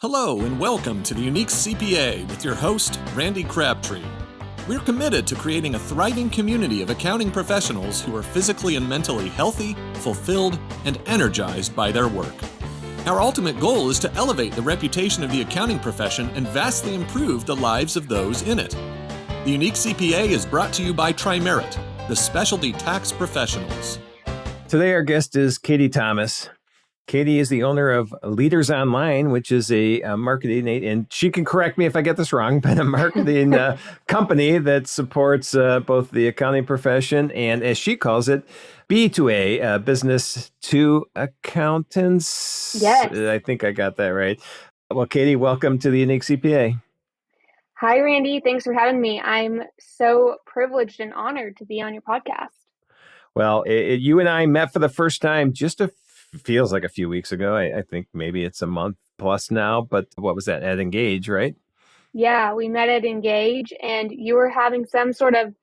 Hello and welcome to the Unique CPA with your host, Randy Crabtree. We're committed to creating a thriving community of accounting professionals who are physically and mentally healthy, fulfilled, and energized by their work. Our ultimate goal is to elevate the reputation of the accounting profession and vastly improve the lives of those in it. The Unique CPA is brought to you by Tri-Merit, the specialty tax professionals. Today, our guest is Katie Thomas. Katie is the owner of Leaders Online, which is a marketing, and she can correct me if I get this wrong, but a marketing company that supports both the accounting profession and, as she calls it, B2A, business to accountants. Yes. I think I got that right. Well, Katie, welcome to the Unique CPA. Hi, Randy. Thanks for having me. I'm so privileged and honored to be on your podcast. Well, you and I met for the first time feels like a few weeks ago. I think maybe it's a month plus now, but what was that, at Engage, right? Yeah, we met at Engage and you were having some sort of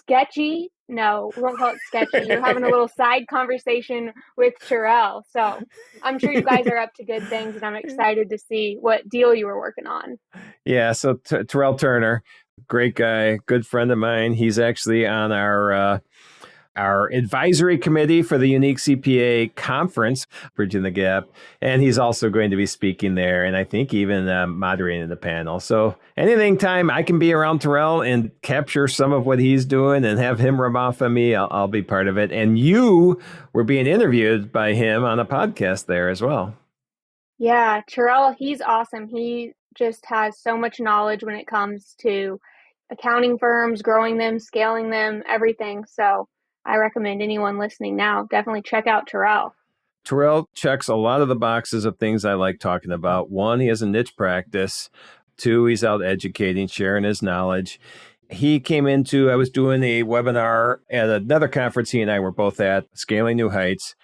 we won't call it sketchy. You're having a little side conversation with Terrell. So I'm sure you guys are up to good things and I'm excited to see what deal you were working on. Yeah, so Terrell Turner, great guy, good friend of mine. He's actually on our advisory committee for the Unique CPA conference, Bridging the Gap. And he's also going to be speaking there. And I think even moderating the panel. So anytime I can be around Terrell and capture some of what he's doing and have him rub off on me, I'll be part of it. And you were being interviewed by him on a podcast there as well. Yeah, Terrell, he's awesome. He just has so much knowledge when it comes to accounting firms, growing them, scaling them, everything. So I recommend anyone listening now, definitely check out Terrell. Terrell checks a lot of the boxes of things I like talking about. One, he has a niche practice. Two, he's out educating, sharing his knowledge. I was doing a webinar at another conference he and I were both at, Scaling New Heights.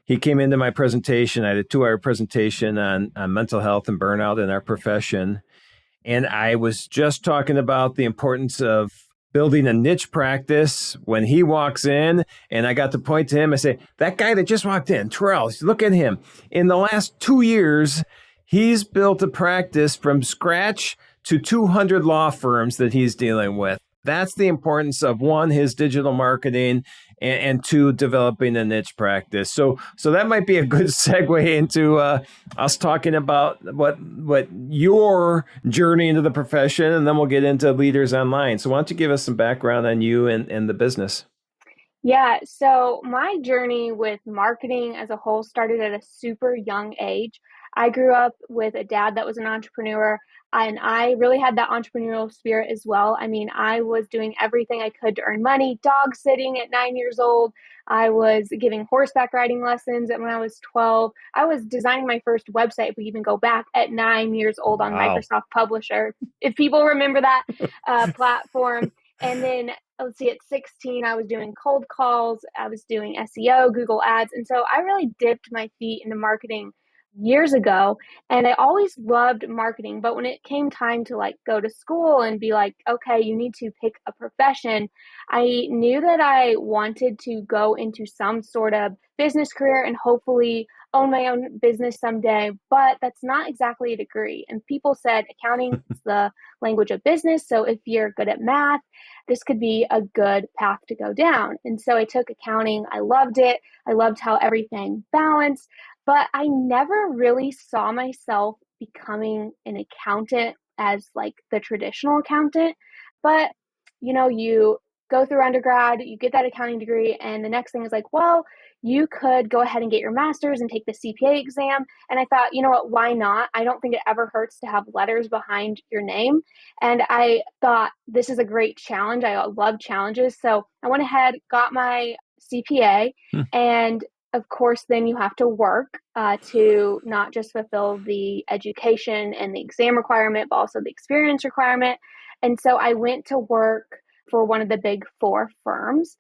He came into my presentation. I had a 2-hour presentation on mental health and burnout in our profession. And I was just talking about the importance of building a niche practice when he walks in, and I got to point to him and say, that guy that just walked in, Terrell, look at him. In the last 2 years, he's built a practice from scratch to 200 law firms that he's dealing with. That's the importance of, one, his digital marketing, and two, developing a niche practice. So that might be a good segue into us talking about what your journey into the profession, and then we'll get into Leaders Online. So why don't you give us some background on you and the business? Yeah, so my journey with marketing as a whole started at a super young age. I grew up with a dad that was an entrepreneur, and I really had that entrepreneurial spirit as well. I mean, I was doing everything I could to earn money, dog sitting at 9 years old. I was giving horseback riding lessons when I was 12. I was designing my first website, if we even go back, at 9 years old on Wow. Microsoft Publisher, if people remember that platform. And then let's see, at 16, I was doing cold calls. I was doing SEO, Google Ads. And so I really dipped my feet into marketing years ago. And I always loved marketing. But when it came time to go to school and be like, okay, you need to pick a profession, I knew that I wanted to go into some sort of business career and hopefully own my own business someday, but that's not exactly a degree. And people said accounting is the language of business. So if you're good at math, this could be a good path to go down. And so I took accounting. I loved it. I loved how everything balanced, but I never really saw myself becoming an accountant as the traditional accountant. But, you go through undergrad, you get that accounting degree, and the next thing is well, you could go ahead and get your master's and take the CPA exam. And I thought, you know what, why not? I don't think it ever hurts to have letters behind your name. And I thought this is a great challenge. I love challenges. So I went ahead, got my CPA, and of course, then you have to work to not just fulfill the education and the exam requirement, but also the experience requirement. And so I went to work for one of the big 4 firms.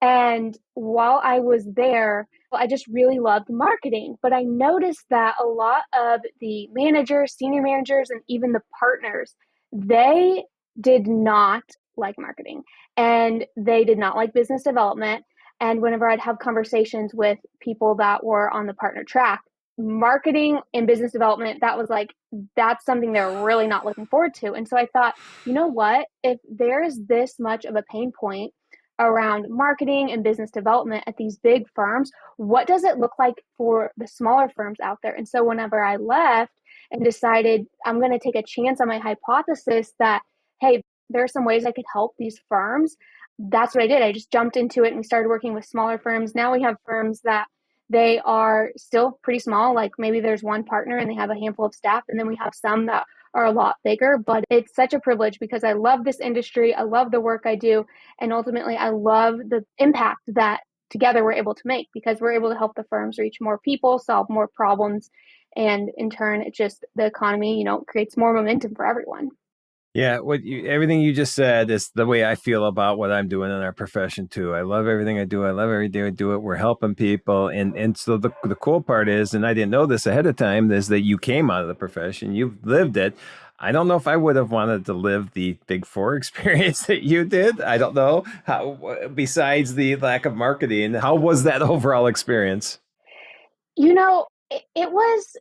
And while I was there, I just really loved marketing. But I noticed that a lot of the managers, senior managers, and even the partners, they did not like marketing and they did not like business development. And whenever I'd have conversations with people that were on the partner track, marketing and business development, that was like, that's something they're really not looking forward to. And so I thought, you know what? If there's this much of a pain point around marketing and business development at these big firms, what does it look like for the smaller firms out there? And so whenever I left and decided I'm going to take a chance on my hypothesis that, hey, there are some ways I could help these firms, that's what I did. I just jumped into it and started working with smaller firms. Now we have firms that they are still pretty small, like maybe there's one partner and they have a handful of staff, and then we have some that are a lot bigger. But it's such a privilege because I love this industry, I love the work I do, and ultimately I love the impact that together we're able to make, because we're able to help the firms reach more people, solve more problems, and in turn it just, the economy, creates more momentum for everyone. Yeah, everything you just said is the way I feel about what I'm doing in our profession too. I love everything I do. I love every day I do it. We're helping people, and so the cool part is, and I didn't know this ahead of time, is that you came out of the profession, you've lived it. I don't know if I would have wanted to live the Big Four experience that you did. I don't know how. Besides the lack of marketing, how was that overall experience? It was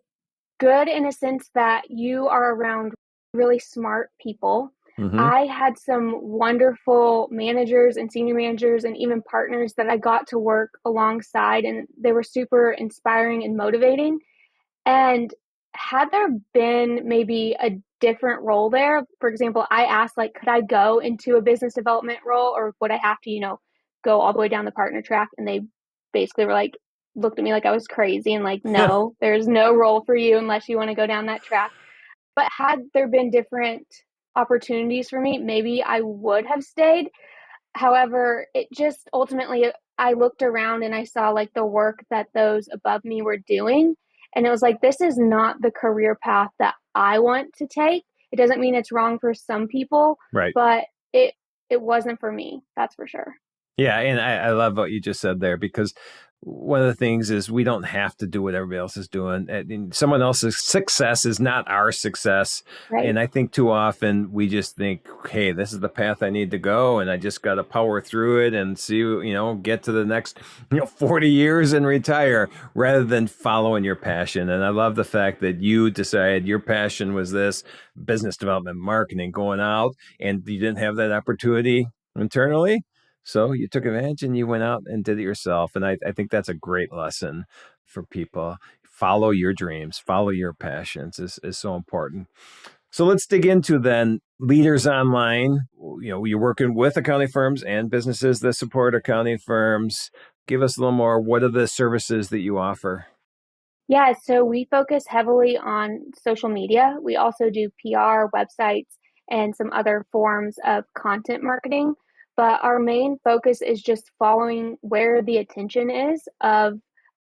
good in a sense that you are around really smart people. Hmm. I had some wonderful managers and senior managers and even partners that I got to work alongside, and they were super inspiring and motivating. And had there been maybe a different role there, for example, I asked, like, could I go into a business development role, or would I have to, go all the way down the partner track? And they basically were like, looked at me like I was crazy and like, no, there's no role for you unless you want to go down that track. But had there been different opportunities for me, maybe I would have stayed. However, it just ultimately, I looked around and I saw like the work that those above me were doing. And it was like, this is not the career path that I want to take. It doesn't mean it's wrong for some people, Right. but it wasn't for me. That's for sure. Yeah, and I love what you just said there, because one of the things is we don't have to do what everybody else is doing. And someone else's success is not our success. Right. And I think too often we just think, hey, this is the path I need to go, and I just got to power through it and see, get to the next, 40 years and retire, rather than following your passion. And I love the fact that you decided your passion was this business development, marketing, going out, and you didn't have that opportunity internally. So you took advantage and you went out and did it yourself. And I think that's a great lesson for people. Follow your dreams, follow your passions is so important. So let's dig into then Leaders Online. You're working with accounting firms and businesses that support accounting firms. Give us a little more. What are the services that you offer? Yeah, so we focus heavily on social media. We also do PR, websites, and some other forms of content marketing. But our main focus is just following where the attention is of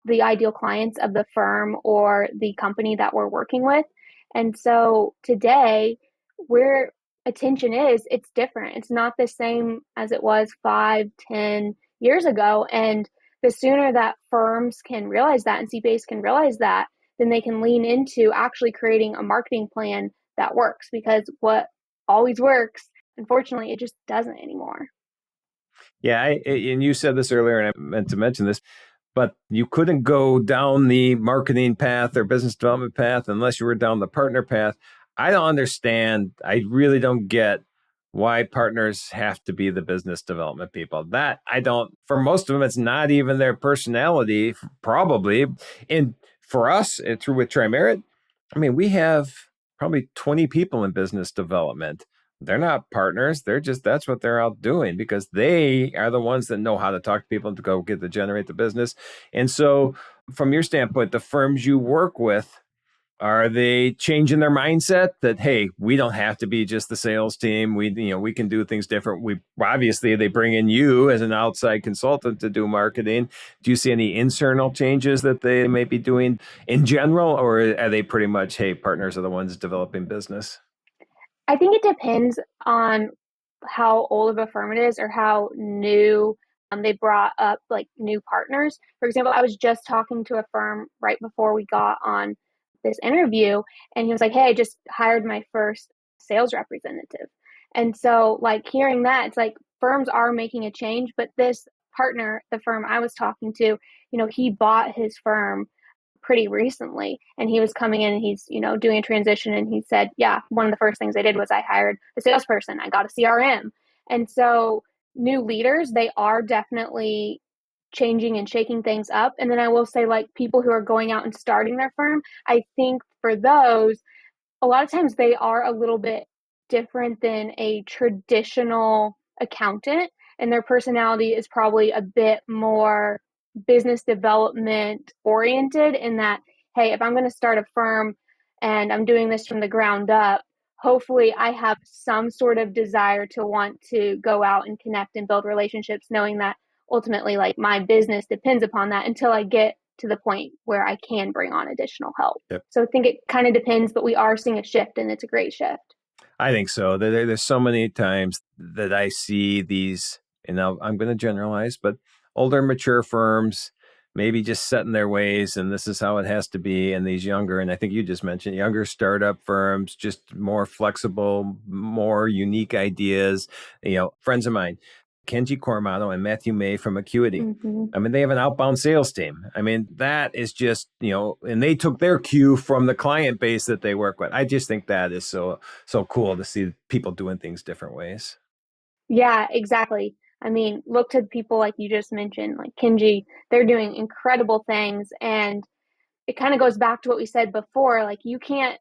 the ideal clients of the firm or the company that we're working with. And so today, where attention is, it's different. It's not the same as it was 5, 10 years ago. And the sooner that firms can realize that and CPAs can realize that, then they can lean into actually creating a marketing plan that works, because what always works, unfortunately, it just doesn't anymore. Yeah, and you said this earlier, and I meant to mention this, but you couldn't go down the marketing path or business development path unless you were down the partner path. I don't understand. I really don't get why partners have to be the business development people. That I don't, for most of them, it's not even their personality, probably. And for us, through with Tri-Merit, I mean, we have probably 20 people in business development. They're not partners. That's what they're out doing, because they are the ones that know how to talk to people to go get to generate the business. And so, from your standpoint, the firms you work with, are they changing their mindset that, hey, we don't have to be just the sales team. We can do things different. We obviously, they bring in you as an outside consultant to do marketing. Do you see any internal changes that they may be doing in general, or are they pretty much, hey, partners are the ones developing business? I think it depends on how old of a firm it is or how new they brought up like new partners. For example, I was just talking to a firm right before we got on this interview, and he was like, "Hey, I just hired my first sales representative." And so, like, hearing that, it's like firms are making a change, but this partner, the firm I was talking to, he bought his firm pretty recently, and he was coming in and he's, doing a transition, and he said, yeah, one of the first things I did was I hired a salesperson. I got a CRM. And so new leaders, they are definitely changing and shaking things up. And then I will say, like, people who are going out and starting their firm, I think for those, a lot of times they are a little bit different than a traditional accountant, and their personality is probably a bit more business development oriented, in that, hey, if I'm going to start a firm and I'm doing this from the ground up, hopefully I have some sort of desire to want to go out and connect and build relationships, knowing that ultimately, like, my business depends upon that until I get to the point where I can bring on additional help. Yep. So I think it kind of depends, but we are seeing a shift, and it's a great shift. I think so. There's so many times that I see these, and now I'm going to generalize, but older, mature firms maybe just set in their ways, and this is how it has to be. And these younger, and I think you just mentioned younger startup firms, just more flexible, more unique ideas. Friends of mine, Kenji Cormano and Matthew May from Acuity. Mm-hmm. I mean, they have an outbound sales team. I mean, that is just, and they took their cue from the client base that they work with. I just think that is so cool to see people doing things different ways. Yeah, exactly. I mean, look to people like you just mentioned, like Kenji, they're doing incredible things. And it kind of goes back to what we said before. Like, you can't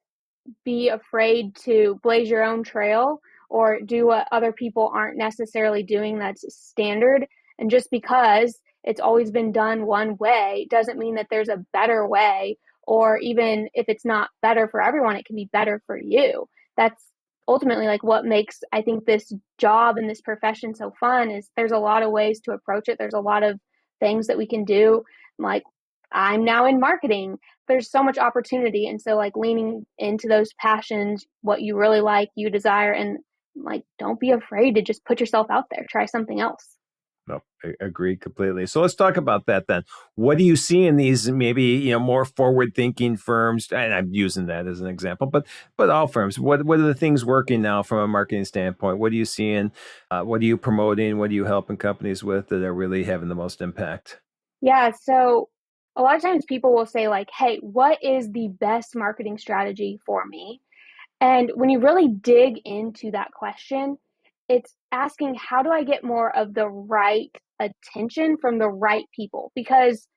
be afraid to blaze your own trail or do what other people aren't necessarily doing that's standard. And just because it's always been done one way doesn't mean that there's a better way, or even if it's not better for everyone, it can be better for you. That's ultimately like what makes, I think, this job and this profession so fun, is there's a lot of ways to approach it. There's a lot of things that we can do. Like, I'm now in marketing. There's so much opportunity. And so, like, leaning into those passions, what you really like, you desire, and like, don't be afraid to just put yourself out there. Try something else. No, I agree completely. So let's talk about that then. What do you see in these maybe, more forward-thinking firms? And I'm using that as an example, but all firms. What are the things working now from a marketing standpoint? What are you seeing? What are you promoting? What are you helping companies with that are really having the most impact? Yeah. So a lot of times people will say, like, hey, what is the best marketing strategy for me? And when you really dig into that question, it's asking, how do I get more of the right attention from the right people? Because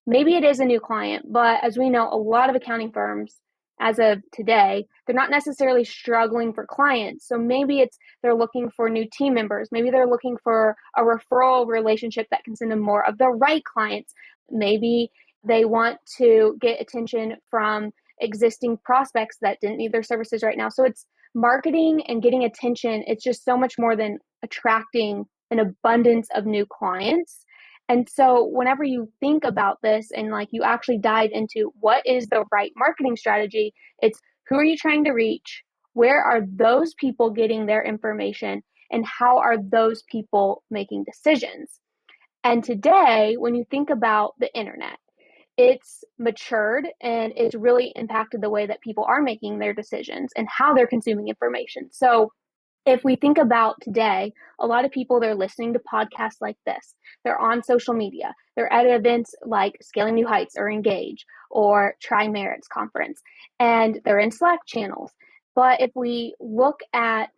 maybe it is a new client, but as we know, a lot of accounting firms, as of today, they're not necessarily struggling for clients. So maybe it's they're looking for new team members. Maybe they're looking for a referral relationship that can send them more of the right clients. Maybe they want to get attention from existing prospects that didn't need their services right now. So it's marketing and getting attention. It's just so much more than attracting an abundance of new clients. And so whenever you think about this and, like, you actually dive into what is the right marketing strategy, it's who are you trying to reach? Where are those people getting their information? And how are those people making decisions? And today, when you think about the internet, it's matured and it's really impacted the way that people are making their decisions and how they're consuming information. So if we think about today, a lot of people, they're listening to podcasts like this. They're on social media. They're at events like Scaling New Heights or Engage or Tri Merits Conference, and they're in Slack channels. But if we look at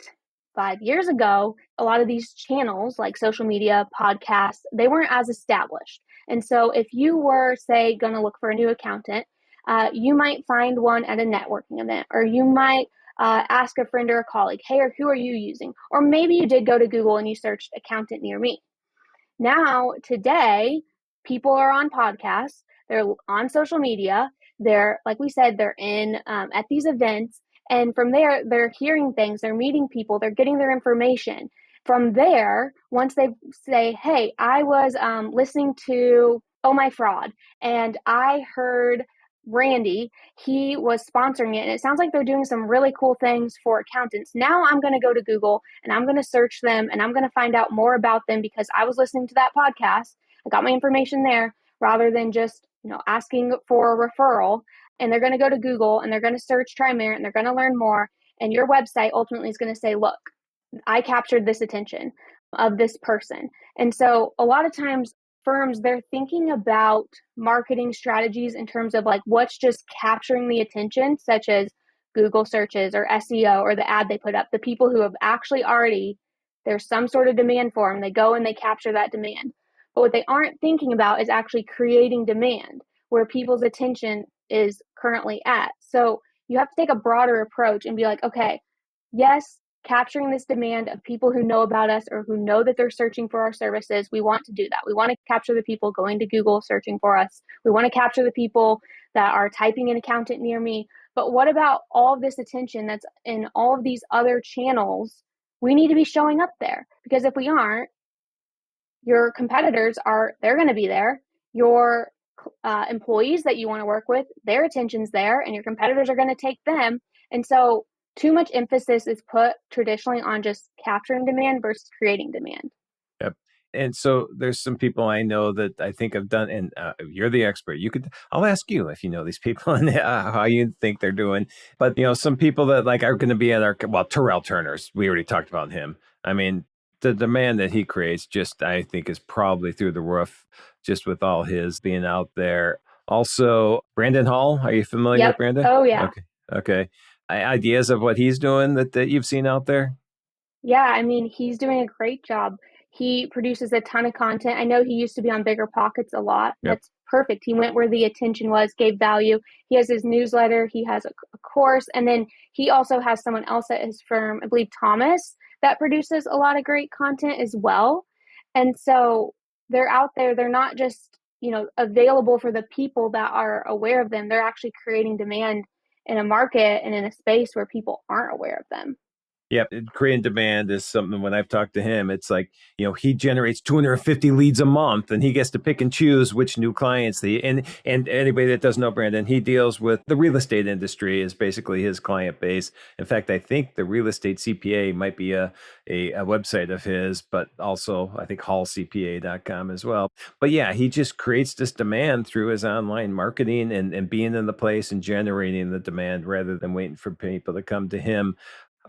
5 years ago, a lot of these channels like social media, podcasts, they weren't as established. And so if you were, say, going to look for a new accountant, you might find one at a networking event, or you might ask a friend or a colleague, hey, or who are you using? Or maybe you did go to Google and you searched accountant near me. Now, today, people are on podcasts, they're on social media, they're, like we said, they're in at these events. And from there, they're hearing things, they're meeting people, they're getting their information. From there, once they say, hey, I was listening to Oh My Fraud, and I heard Randy, he was sponsoring it, and it sounds like they're doing some really cool things for accountants. Now I'm going to go to Google and I'm going to search them and I'm going to find out more about them because I was listening to that podcast. I got my information there rather than just, asking for a referral. And they're going to go to Google and they're going to search Tri-Merit and they're going to learn more. And your website ultimately is going to say, look, I captured this attention of this person. And so a lot of times firms, they're thinking about marketing strategies in terms of like what's just capturing the attention, such as Google searches or SEO or the ad they put up. The people who have actually already, there's some sort of demand for them, they go and they capture that demand. But what they aren't thinking about is actually creating demand where people's attention is currently at. So you have to take a broader approach and be like, okay, yes, capturing this demand of people who know about us or who know that they're searching for our services. We want to do that. We want to capture the people going to Google searching for us. We want to capture the people that are typing in accountant near me. But what about all of this attention that's in all of these other channels? We need to be showing up there, because if we aren't, your competitors they're going to be there. Your employees that you want to work with, their attention's there, and your competitors are going to take them. And so too much emphasis is put traditionally on just capturing demand versus creating demand. Yep. And so there's some people I know that I think have done, and you're the expert. I'll ask you if you know these people and how you think they're doing. But, some people that like are going to be at Terrell Turner's, we already talked about him. I mean, the demand that he creates just, I think, is probably through the roof, just with all his being out there. Also, Brandon Hall, are you familiar with Brandon? Oh, yeah. Okay. Ideas of what he's doing that you've seen out there? Yeah, I mean, he's doing a great job. He produces a ton of content. I know he used to be on Bigger Pockets a lot. Yep. That's perfect. He went where the attention was, gave value. He has his newsletter. He has a course. And then he also has someone else at his firm, I believe Thomas, that produces a lot of great content as well. And so they're out there. They're not just, available for the people that are aware of them. They're actually creating demand in a market and in a space where people aren't aware of them. Yeah, creating demand is something. When I've talked to him, it's like, he generates 250 leads a month and he gets to pick and choose which new clients and anybody that doesn't know Brandon, he deals with the real estate industry is basically his client base. In fact, I think the Real Estate CPA might be a website of his, but also I think hallcpa.com as well. But yeah, he just creates this demand through his online marketing and being in the place and generating the demand rather than waiting for people to come to him.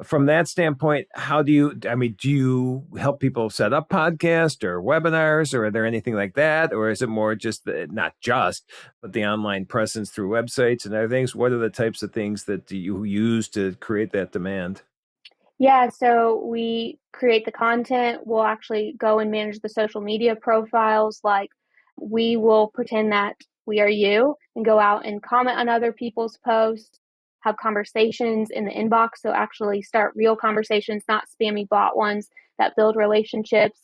From that standpoint, do you help people set up podcasts or webinars, or are there anything like that? Or is it more just but the online presence through websites and other things? What are the types of things that you use to create that demand? Yeah, so we create the content. We'll actually go and manage the social media profiles. Like, we will pretend that we are you and go out and comment on other people's posts, have conversations in the inbox. So actually start real conversations, not spammy bot ones that build relationships.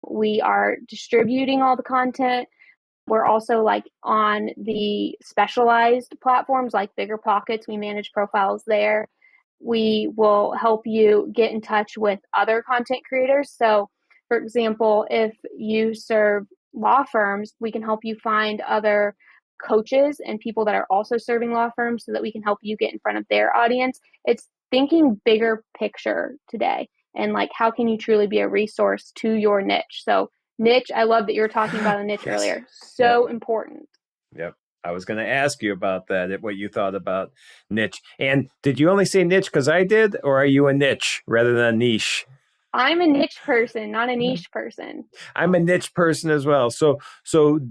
We are distributing all the content. We're also like on the specialized platforms like Bigger Pockets. We manage profiles there. We will help you get in touch with other content creators. So, for example, if you serve law firms, we can help you find other coaches and people that are also serving law firms so that we can help you get in front of their audience. It's thinking bigger picture today and like how can you truly be a resource to your niche. So niche, I love that you were talking about a niche earlier. So important. Yep. I was going to ask you about that, what you thought about niche. And did you only say niche because I did, or are you a niche rather than a niche? I'm a niche person, not a niche person. I'm a niche person as well. So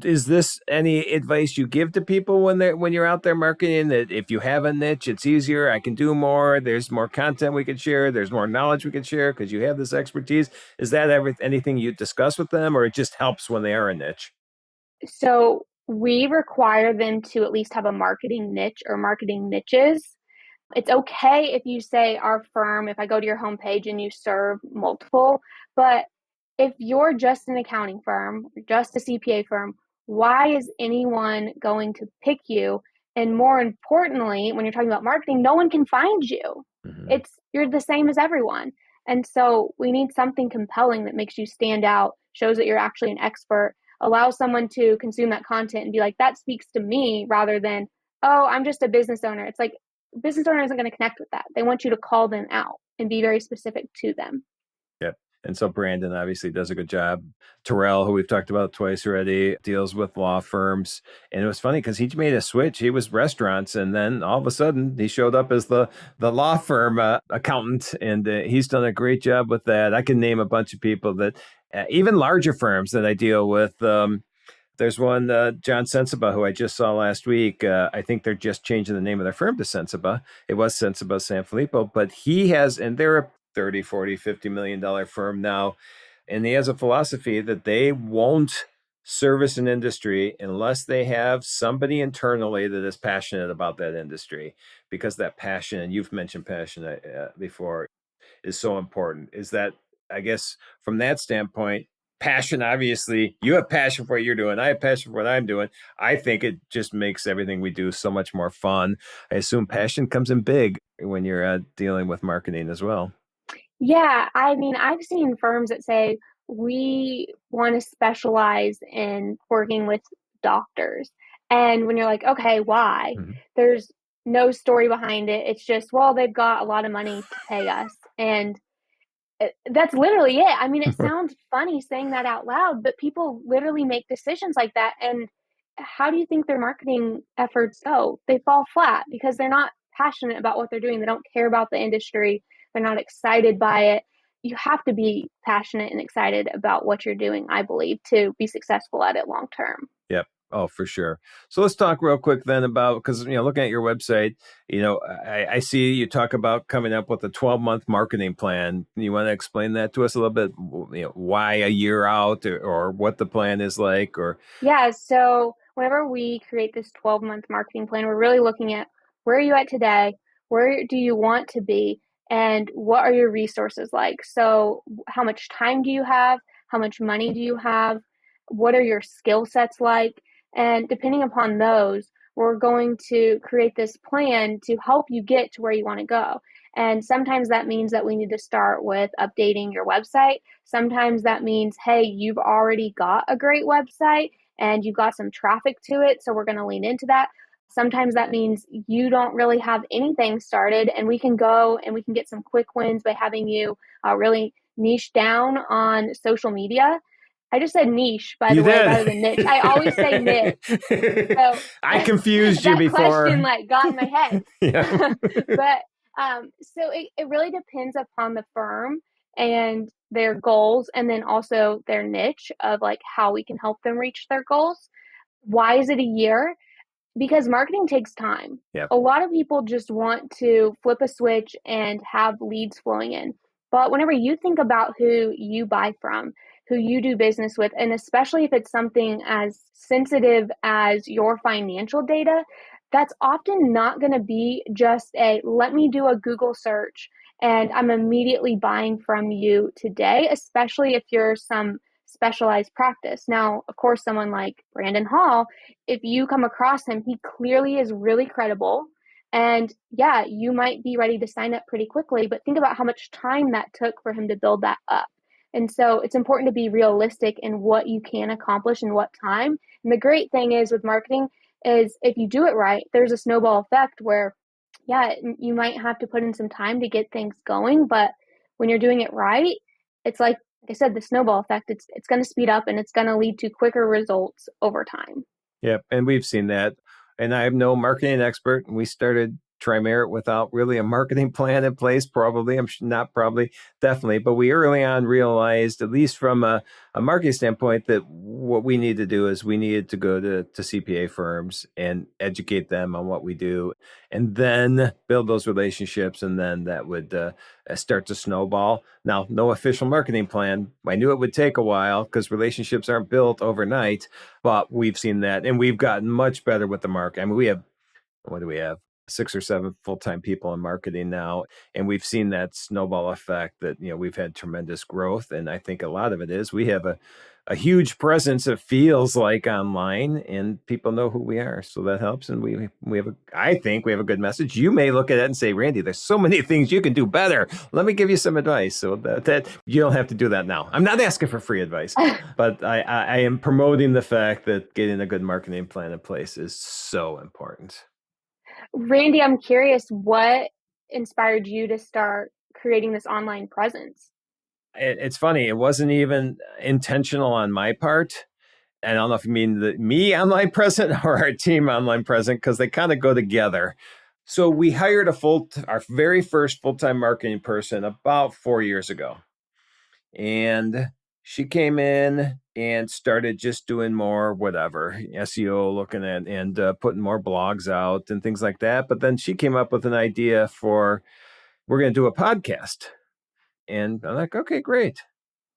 is this any advice you give to people when you're out there marketing, that if you have a niche, it's easier, I can do more, there's more content we can share, there's more knowledge we can share because you have this expertise? Is that anything you discuss with them, or it just helps when they are a niche? So we require them to at least have a marketing niche or marketing niches. It's okay if you say our firm, if I go to your homepage and you serve multiple, but if you're just an accounting firm, just a CPA firm, why is anyone going to pick you? And more importantly, when you're talking about marketing, no one can find you. Mm-hmm. You're the same as everyone. And so we need something compelling that makes you stand out, shows that you're actually an expert, allows someone to consume that content and be like, that speaks to me, rather than, oh, I'm just a business owner. It's like, business owner isn't going to connect with that. They want you to call them out and be very specific to them. Yep. And so Brandon obviously does a good job. Terrell, who we've talked about twice already, deals with law firms. And it was funny because he made a switch. He was restaurants, and then all of a sudden he showed up as the law firm accountant, and he's done a great job with that. I can name a bunch of people that even larger firms that I deal with. There's one, John Sensiba, who I just saw last week. I think they're just changing the name of their firm to Sensiba. It was Sensiba Sanfilippo, but he has, and they're a 30, 40, $50 million firm now. And he has a philosophy that they won't service an industry unless they have somebody internally that is passionate about that industry, because that passion, and you've mentioned passion before, is so important. Is that, I guess, from that standpoint, passion, obviously, you have passion for what you're doing. I have passion for what I'm doing. I think it just makes everything we do so much more fun. I assume passion comes in big when you're dealing with marketing as well. Yeah, I mean, I've seen firms that say we want to specialize in working with doctors. And when you're like, okay, why? Mm-hmm. There's no story behind it. It's just, well, they've got a lot of money to pay us. And that's literally it. I mean, it sounds funny saying that out loud, but people literally make decisions like that. And how do you think their marketing efforts go? They fall flat because they're not passionate about what they're doing. They don't care about the industry. They're not excited by it. You have to be passionate and excited about what you're doing, I believe, to be successful at it long term. Yep. Oh, for sure. So let's talk real quick then about, because, looking at your website, I see you talk about coming up with a 12-month marketing plan. You want to explain that to us a little bit? Why a year out, or what the plan is like, or? Yeah. So whenever we create this 12-month marketing plan, we're really looking at where are you at today? Where do you want to be? And what are your resources like? So how much time do you have? How much money do you have? What are your skill sets like? And depending upon those, we're going to create this plan to help you get to where you want to go. And sometimes that means that we need to start with updating your website. Sometimes that means, hey, you've already got a great website and you've got some traffic to it, so we're going to lean into that. Sometimes that means you don't really have anything started, and we can go and we can get some quick wins by having you really niche down on social media. I just said niche, by the way, rather than niche. I always say niche. So I confused you before. That question got in my head. Yeah. But so it really depends upon the firm and their goals, and then also their niche of how we can help them reach their goals. Why is it a year? Because marketing takes time. Yep. A lot of people just want to flip a switch and have leads flowing in. But whenever you think about who you buy from, who you do business with, and especially if it's something as sensitive as your financial data, that's often not going to be just let me do a Google search and I'm immediately buying from you today, especially if you're some specialized practice. Now, of course, someone like Brandon Hall, if you come across him, he clearly is really credible. And yeah, you might be ready to sign up pretty quickly, but think about how much time that took for him to build that up. And so it's important to be realistic in what you can accomplish in what time. And the great thing is with marketing is if you do it right, there's a snowball effect where, yeah, you might have to put in some time to get things going, but when you're doing it right, it's like I said, the snowball effect, it's going to speed up and it's going to lead to quicker results over time. Yep. And we've seen that. And I'm no marketing expert. We started Tri-Merit without really a marketing plan in place, probably. Definitely. But we early on realized, at least from a marketing standpoint, that what we need to do is we needed to go to CPA firms and educate them on what we do, and then build those relationships. And then that would start to snowball. Now, no official marketing plan. I knew it would take a while because relationships aren't built overnight, but we've seen that, and we've gotten much better with the market. I mean, what do we have? 6 or 7 full-time people in marketing now. And we've seen that snowball effect that, we've had tremendous growth. And I think a lot of it is we have a huge presence, it feels like, online, and people know who we are. So that helps. And I think we have a good message. You may look at it and say, Randy, there's so many things you can do better. Let me give you some advice. So that you don't have to do that now. I'm not asking for free advice, but I am promoting the fact that getting a good marketing plan in place is so important. Randy, I'm curious, what inspired you to start creating this online presence? It's funny. It wasn't even intentional on my part. And I don't know if you mean me online present or our team online present, because they kind of go together. So we hired our very first full-time marketing person about 4 years ago. And She came in and started just doing more whatever SEO, looking at and putting more blogs out and things like that. But then she came up with an idea for we're going to do a podcast, and I'm like, okay, great,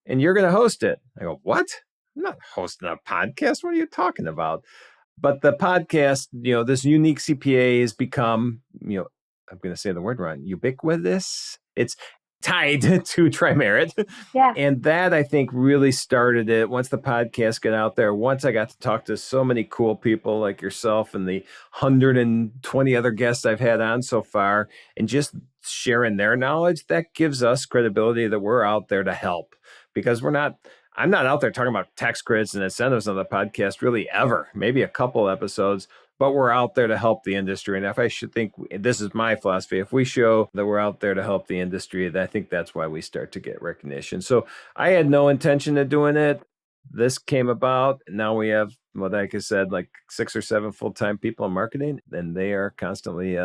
and you're going to host it. I go, what? I'm not hosting a podcast. What are you talking about? But the podcast, this unique CPA has become, I'm going to say the word wrong, ubiquitous. It's tied to TriMerit. Yeah. And that, I think, really started it. Once the podcast got out there, once I got to talk to so many cool people like yourself and the 120 other guests I've had on so far, and just sharing their knowledge, that gives us credibility that we're out there to help, because I'm not out there talking about tax credits and incentives on the podcast really ever, maybe a couple episodes, but we're out there to help the industry. And if I should think, this is my philosophy, if we show that we're out there to help the industry, I think that's why we start to get recognition. So I had no intention of doing it. This came about. Now we have, well, like I said, like 6 or 7 full-time people in marketing, and they are constantly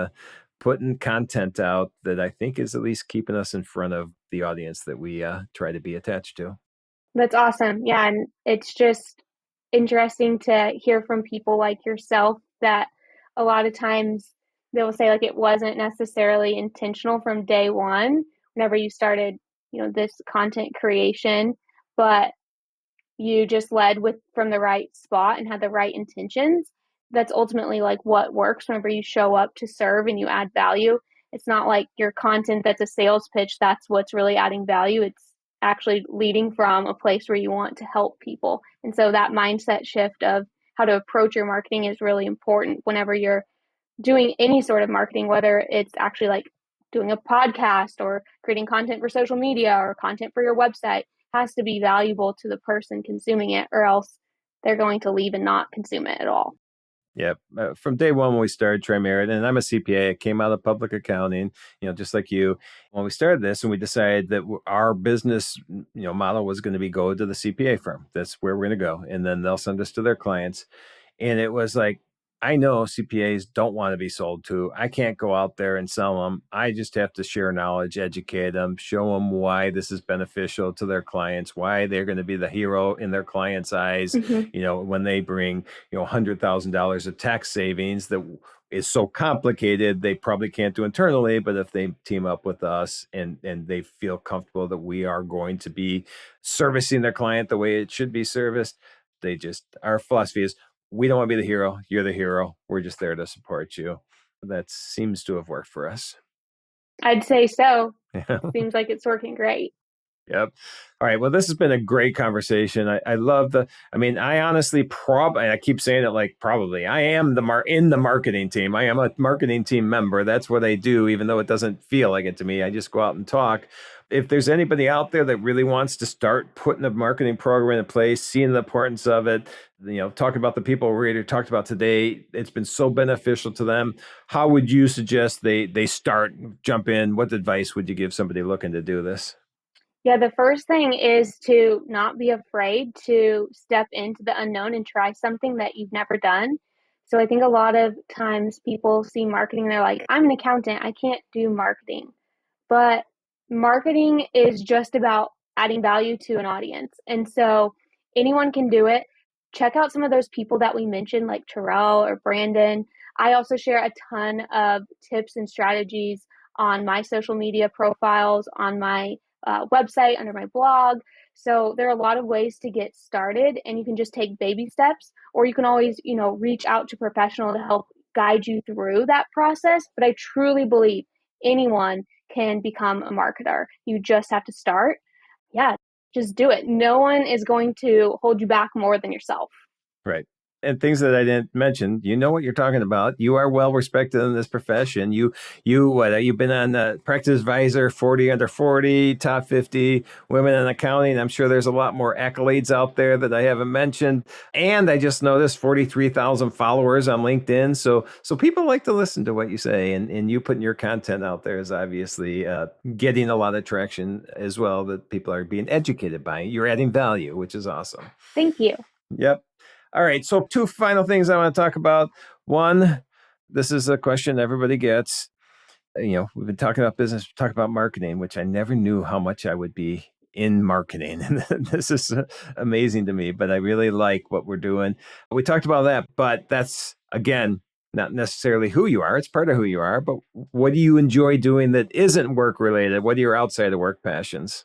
putting content out that I think is at least keeping us in front of the audience that we try to be attached to. That's awesome. Yeah. And it's just interesting to hear from people like yourself that a lot of times they will say like it wasn't necessarily intentional from day one whenever you started, this content creation, but you just led with from the right spot and had the right intentions. That's ultimately like what works whenever you show up to serve and you add value. It's not like your content that's a sales pitch, that's what's really adding value. It's actually leading from a place where you want to help people. And so that mindset shift of how to approach your marketing is really important whenever you're doing any sort of marketing, whether it's actually like doing a podcast or creating content for social media or content for your website. Has to be valuable to the person consuming it, or else they're going to leave and not consume it at all. Yeah. From day one, when we started TriMerit, and I'm a CPA, I came out of public accounting, just like you. When we started this and we decided that our business, model was going to be go to the CPA firm. That's where we're going to go. And then they'll send us to their clients. And it was like, I know CPAs don't want to be sold to. I can't go out there and sell them. I just have to share knowledge, educate them, show them why this is beneficial to their clients, why they're going to be the hero in their clients' eyes. Mm-hmm. When they bring, $100,000 of tax savings that is so complicated, they probably can't do internally. But if they team up with us and they feel comfortable that we are going to be servicing their client the way it should be serviced, our philosophy is, we don't want to be the hero. You're the hero. We're just there to support you. That seems to have worked for us. I'd say so. Seems like it's working great. Yep. All right. Well, this has been a great conversation. I love I honestly I keep saying it like probably, I am in the marketing team. I am a marketing team member. That's what I do, even though it doesn't feel like it to me. I just go out and talk. If there's anybody out there that really wants to start putting a marketing program in place, seeing the importance of it, talking about the people we talked about today, it's been so beneficial to them. How would you suggest they jump in? What advice would you give somebody looking to do this? Yeah, the first thing is to not be afraid to step into the unknown and try something that you've never done. So I think a lot of times people see marketing and they're like, I'm an accountant, I can't do marketing. But marketing is just about adding value to an audience. And so anyone can do it. Check out some of those people that we mentioned, like Terrell or Brandon. I also share a ton of tips and strategies on my social media profiles, on my website, under my blog. So there are a lot of ways to get started, and you can just take baby steps, or you can always, reach out to a professional to help guide you through that process. But I truly believe anyone can become a marketer. You just have to start. Yeah, just do it. No one is going to hold you back more than yourself. Right. And things that I didn't mention, you know what you're talking about. You are well respected in this profession. You've been on the Practice Advisor 40 under 40, top 50 women in accounting. I'm sure there's a lot more accolades out there that I haven't mentioned. And I just noticed 43,000 followers on LinkedIn. So people like to listen to what you say, and you putting your content out there is obviously getting a lot of traction as well, that people are being educated by. You're adding value, which is awesome. Thank you. Yep. All right. So 2 final things I want to talk about. One, this is a question everybody gets. We've been talking about business, talking about marketing, which I never knew how much I would be in marketing. This is amazing to me, but I really like what we're doing. We talked about that, but that's, again, not necessarily who you are. It's part of who you are, but what do you enjoy doing that isn't work related? What are your outside of work passions?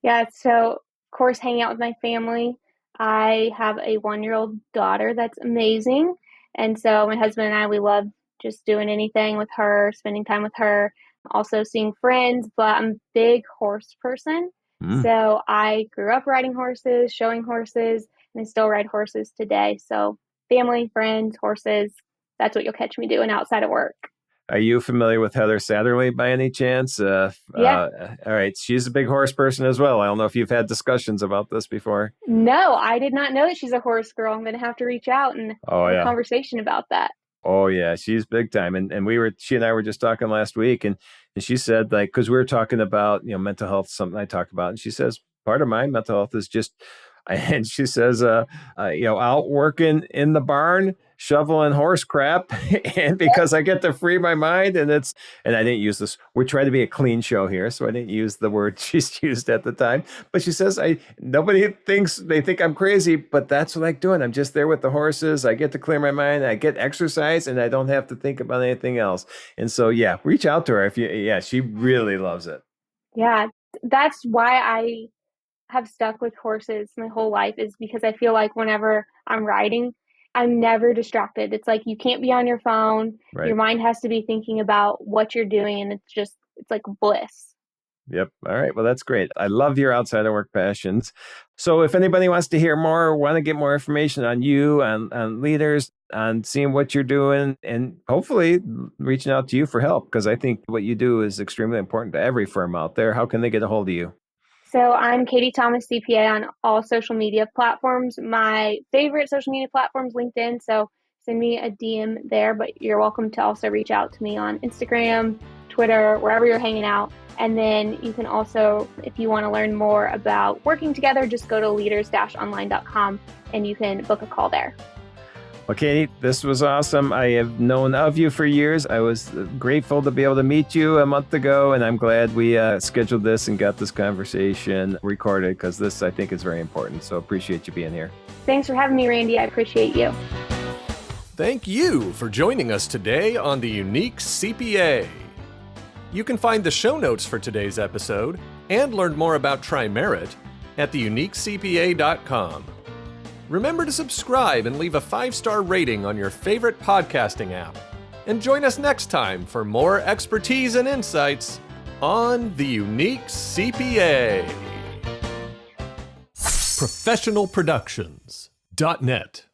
Yeah, so of course, hanging out with my family. I have a 1-year-old daughter that's amazing. And so my husband and I, we love just doing anything with her, spending time with her, also seeing friends, but I'm a big horse person. Mm. So I grew up riding horses, showing horses, and I still ride horses today. So family, friends, horses, that's what you'll catch me doing outside of work. Are you familiar with Heather Satterley by any chance? Yeah. All right. She's a big horse person as well. I don't know if you've had discussions about this before. No, I did not know that she's a horse girl. I'm going to have to reach out and Oh, have yeah. a conversation about that. Oh yeah, she's big time. And she and I were just talking last week, and she said, like, because we were talking about, mental health, something I talk about, and she says part of my mental health is just, and she says, out working in the barn, shoveling horse crap, and because I get to free my mind, and I didn't use this. We're trying to be a clean show here, so I didn't use the word she's used at the time. But she says, they think I'm crazy, but that's what I like doing. I'm just there with the horses. I get to clear my mind. I get exercise, and I don't have to think about anything else. And so, yeah, reach out to her she really loves it. Yeah, that's why I have stuck with horses my whole life, is because I feel like whenever I'm riding, I'm never distracted. It's like you can't be on your phone. Right. Your mind has to be thinking about what you're doing, and it's like bliss. Yep. All right. Well, that's great. I love your outside of work passions. So if anybody wants to hear more, want to get more information on you, on leaders, on seeing what you're doing, and hopefully reaching out to you for help, because I think what you do is extremely important to every firm out there. How can they get a hold of you? So I'm Katie Thomas, CPA, on all social media platforms. My favorite social media platform is LinkedIn, so send me a DM there, but you're welcome to also reach out to me on Instagram, Twitter, wherever you're hanging out. And then you can also, if you want to learn more about working together, just go to leaders-online.com and you can book a call there. Well, Katie, this was awesome. I have known of you for years. I was grateful to be able to meet you a month ago, and I'm glad we scheduled this and got this conversation recorded, because this, I think, is very important. So appreciate you being here. Thanks for having me, Randy. I appreciate you. Thank you for joining us today on the Unique CPA. You can find the show notes for today's episode and learn more about TriMerit at theuniquecpa.com. Remember to subscribe and leave a 5-star rating on your favorite podcasting app. And join us next time for more expertise and insights on the Unique CPA. ProfessionalProductions.net